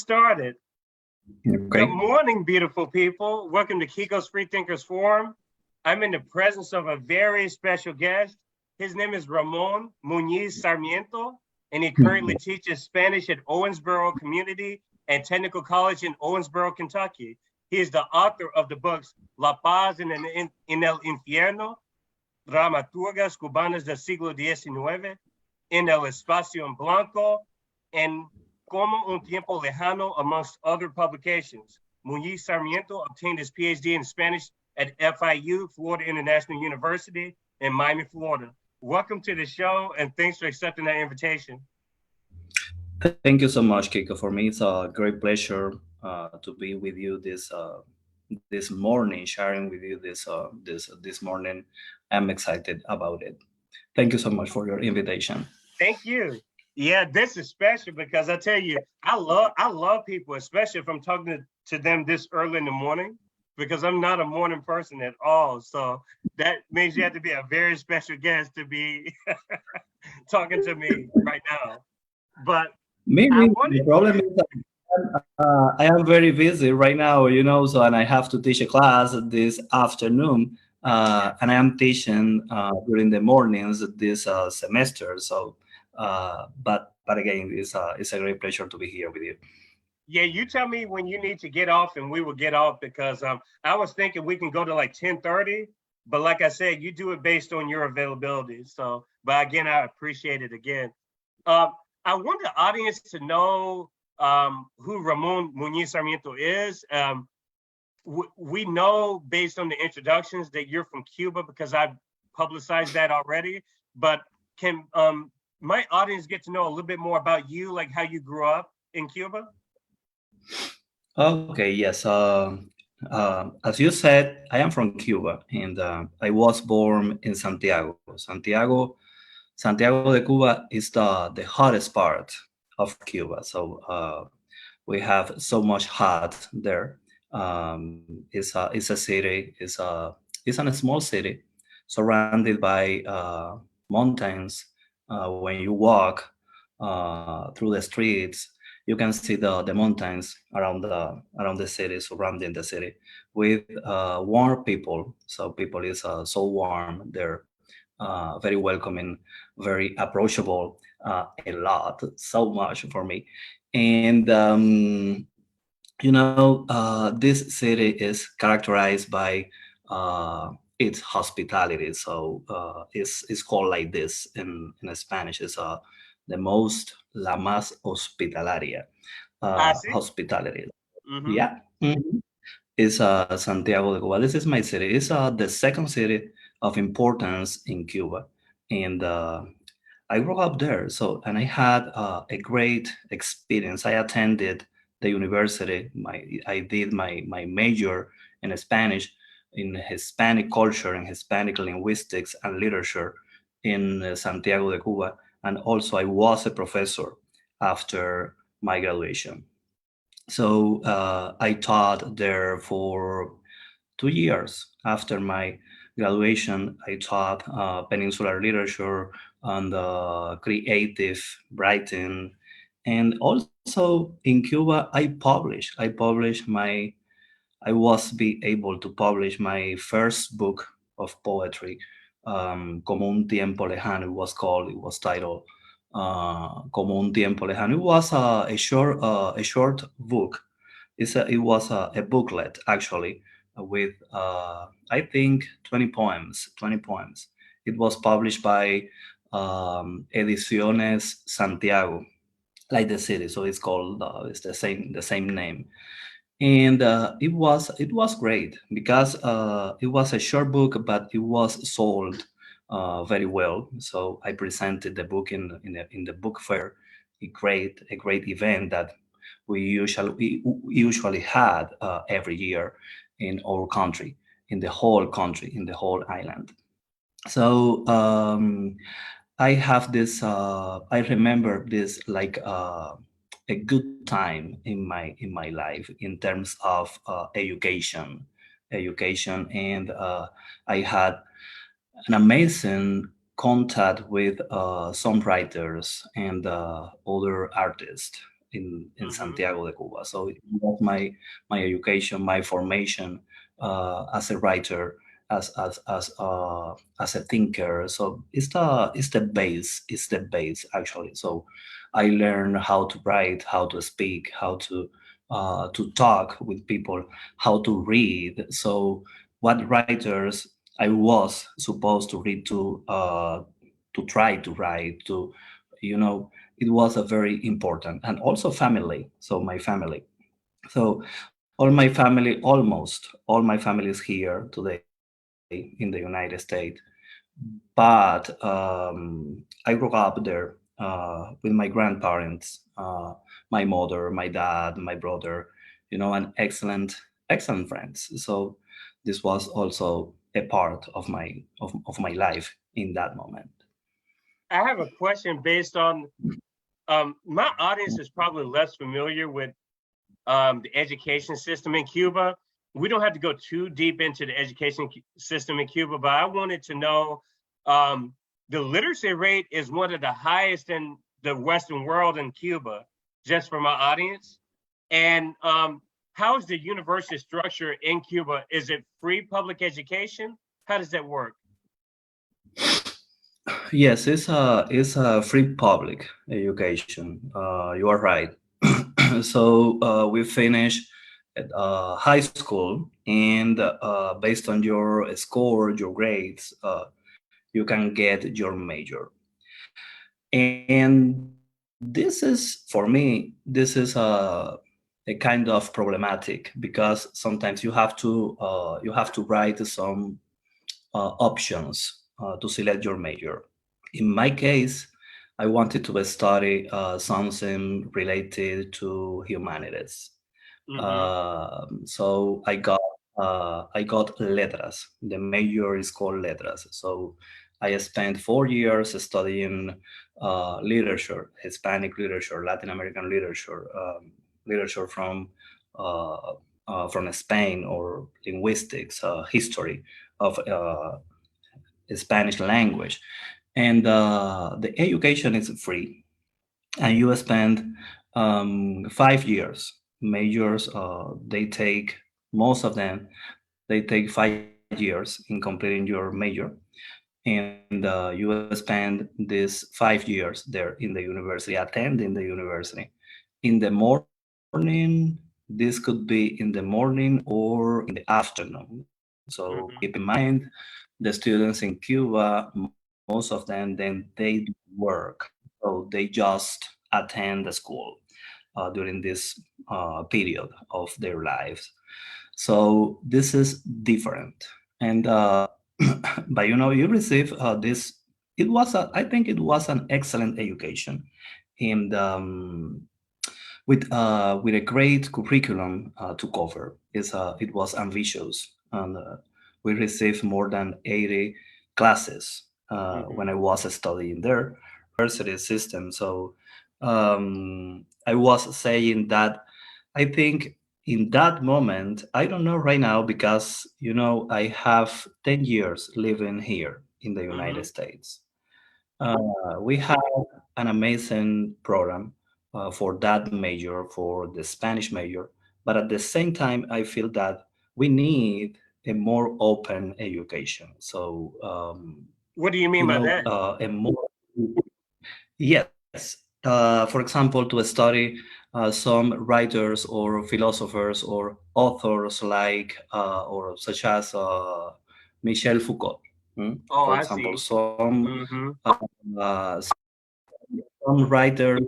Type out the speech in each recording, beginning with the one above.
Started. Okay. Good morning, beautiful people. Welcome to Kiko's Freethinkers Forum. I'm in the presence of a very special guest. His name is Ramón Muñiz Sarmiento, and he currently teaches Spanish at Owensboro Community and Technical College in Owensboro, Kentucky. He is the author of the books La Paz en el Infierno, Dramaturgas Cubanas del Siglo XIX, En el Espacio en Blanco, and Como un Tiempo Lejano, amongst other publications. Muñiz Sarmiento obtained his PhD in Spanish at FIU, Florida International University in Miami, Florida. Welcome to the show, and thanks for accepting that invitation. Thank you so much, Kiko. For me, it's a great pleasure to be with you this morning, sharing with you this morning. I'm excited about it. Thank you so much for your invitation. Thank you. Yeah, this is special because I tell you, I love people, especially if I'm talking to them this early in the morning, because I'm not a morning person at all. So that means you have to be a very special guest to be talking to me right now. But maybe the problem is that I am very busy right now, so and I have to teach a class this afternoon, and I am teaching during the mornings this semester. So. But again, it's a great pleasure to be here with you. Yeah, you tell me when you need to get off, and we will get off, because I was thinking we can go to like 10:30, but like I said, you do it based on your availability. So, but again, I appreciate it again. I want the audience to know who Ramón Muñiz Sarmiento is. We know based on the introductions that you're from Cuba because I've publicized that already, but can my audience get to know a little bit more about you, like how you grew up in Cuba? Okay, yes. As you said, I am from Cuba, and I was born in Santiago. Santiago de Cuba is the hottest part of Cuba. So we have so much hot there. It's a city. It's a small city surrounded by mountains. When you walk through the streets, you can see the mountains around the city, surrounding the city, with warm people. So people is so warm. They're very welcoming, very approachable. A lot, so much for me, and this city is characterized by its hospitality. So it's called like this in Spanish. It's la más hospitalaria hospitality. Mm-hmm. Yeah. Mm-hmm. It's Santiago de Cuba. This is my city. It's the second city of importance in Cuba, and I grew up there. So, and I had a great experience. I attended the university. I did my major in Spanish, in Hispanic culture and Hispanic linguistics and literature in Santiago de Cuba. And also I was a professor after my graduation. So I taught there for 2 years. After my graduation, I taught peninsular literature and creative writing. And also in Cuba, I was be able to publish my first book of poetry, Como un tiempo lejano. It was titled Como un tiempo lejano. It was a short book. It was a booklet, actually, with I think 20 poems. It was published by Ediciones Santiago, like the city. So it's called it's the same name. And it was great because it was a short book, but it was sold very well. So I presented the book in the book fair, a great event that we usually had every year in our country, in the whole island. So I have this. I remember this like a good time in my life in terms of education, and I had an amazing contact with some writers and other artists in Santiago de Cuba. So it was my education, my formation as a writer, as a thinker. So it's the base actually. So I learned how to write, how to speak, how to talk with people, how to read. So what writers I was supposed to read to try to write to, you know, it was a very important, and also family. So my family. So all my family, almost all my family is here today in the United States, but I grew up there with my grandparents, my mother, my dad, my brother, you know, and excellent friends. So this was also a part of my life in that moment. I have a question based on my audience is probably less familiar with the education system in Cuba. We don't have to go too deep into the education system in Cuba, but I wanted to know the literacy rate is one of the highest in the Western world in Cuba, just for my audience. And how is the university structure in Cuba? Is it free public education? How does that work? Yes, it's a free public education. You are right. So we finish at high school, and based on your score, your grades, you can get your major. And this is, for me, this is a kind of problematic because sometimes you have to write some options to select your major. In my case, I wanted to study something related to humanities. Mm-hmm. So I got letras. The major is called letras. So I spent 4 years studying literature, Hispanic literature, Latin American literature, literature from Spain, or linguistics, history of Spanish language, and the education is free, and you spend 5 years. Majors, they take, most of them, they take 5 years in completing your major, and you spend these 5 years there in the university, attending the university. In the morning, this could be in the morning or in the afternoon. So keep in Mm-hmm. mind, the students in Cuba, most of them, then they do work. So they just attend the school during this period of their lives. So this is different. And but you know, you receive this. I think it was an excellent education, and with a great curriculum to cover. It was ambitious, and we received more than 80 classes Mm-hmm. when I was studying there, university system. So I was saying that I think in that moment, I don't know right now because, you know, I have 10 years living here in the Mm-hmm. United States. We have an amazing program for that major, for the Spanish major, but at the same time, I feel that we need a more open education. So, What do you mean you by know, that? a more, yes. For example, to study some writers or philosophers or authors like, or such as Michel Foucault. Oh, For I example, see. Mm-hmm. some writers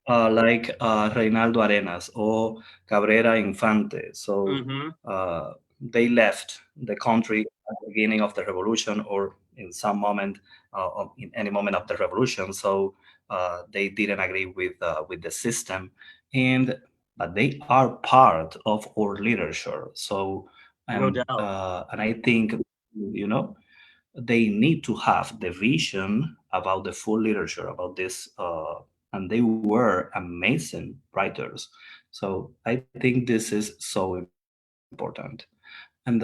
like Reinaldo Arenas or Cabrera Infante. So Mm-hmm. they left the country at the beginning of the revolution, or in some moment, in any moment of the revolution. So they didn't agree with the system, and but they are part of our literature. So No doubt. and I think, you know, they need to have the vision about the full literature about this, and they were amazing writers. So I think this is so important. And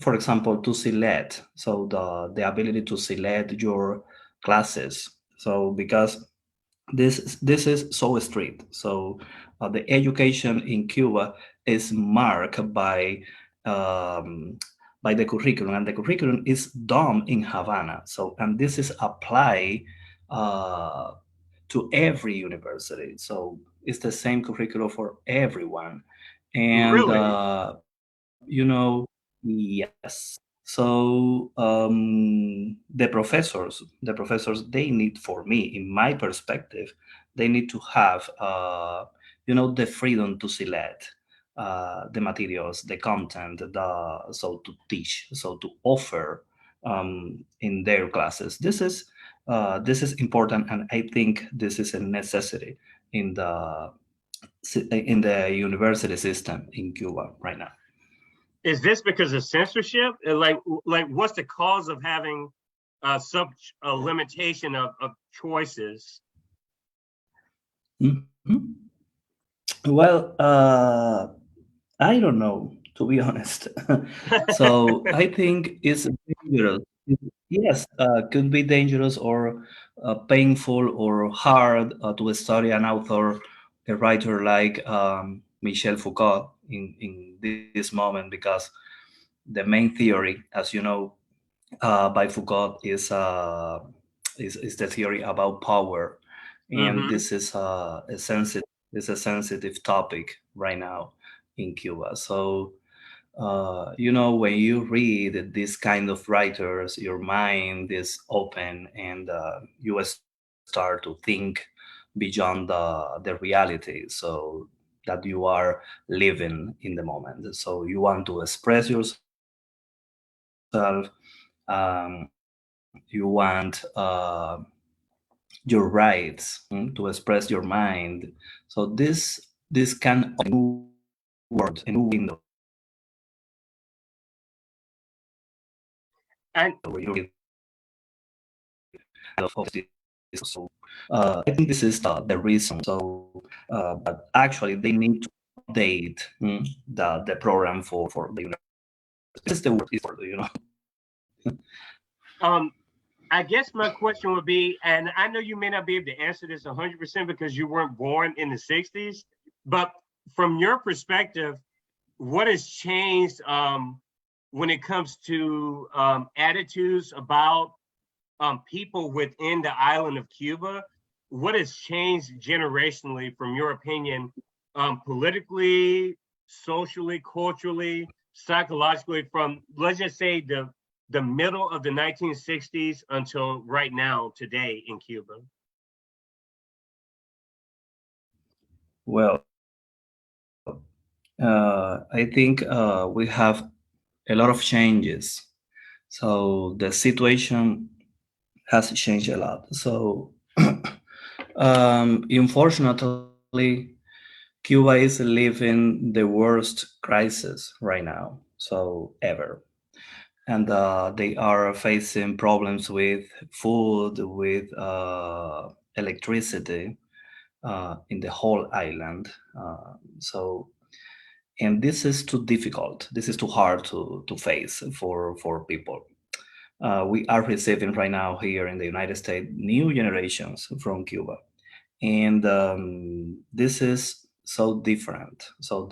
for example, to select, so the ability to select your classes. So because this is so strict. So the education in Cuba is marked by the curriculum, and the curriculum is done in Havana. So, and this is applied uh, to every university. So it's the same curriculum for everyone, and Really? yes. So the professors, they need, for me, in my perspective, they need to have, the freedom to select the materials, the content, so to teach, so to offer in their classes. This is important, and I think this is a necessity in the university system in Cuba right now. Is this because of censorship? Like what's the cause of having such a limitation of choices? Mhm. Well, I don't know, to be honest. So I think it's dangerous. Yes, could be dangerous or painful or hard to study an author, a writer like Michel Foucault in this moment, because the main theory, as you know, by Foucault is the theory about power, and Mm-hmm. this is a sensitive topic right now in Cuba. So when you read this kind of writers, your mind is open, and you start to think beyond the reality, so that you are living in the moment. So you want to express yourself. You want your rights, to express your mind. So this can open a new world, a new window And where you of this. So I think this is the reason. So, but actually, they need to update the program for the university. This is the word. um, I guess my question would be, and I know you may not be able to answer this 100% because you weren't born in the 60s, but from your perspective, what has changed when it comes to attitudes about people within the island of Cuba? What has changed generationally, from your opinion, politically, socially, culturally, psychologically, from, let's just say, the middle of the 1960s until right now, today in Cuba? Well, I think we have a lot of changes. So the situation has changed a lot. So unfortunately, Cuba is living the worst crisis right now, so ever. And they are facing problems with food, with electricity in the whole island. So, and this is too difficult. This is too hard to face for people. We are receiving right now here in the United States new generations from Cuba, and this is so different. So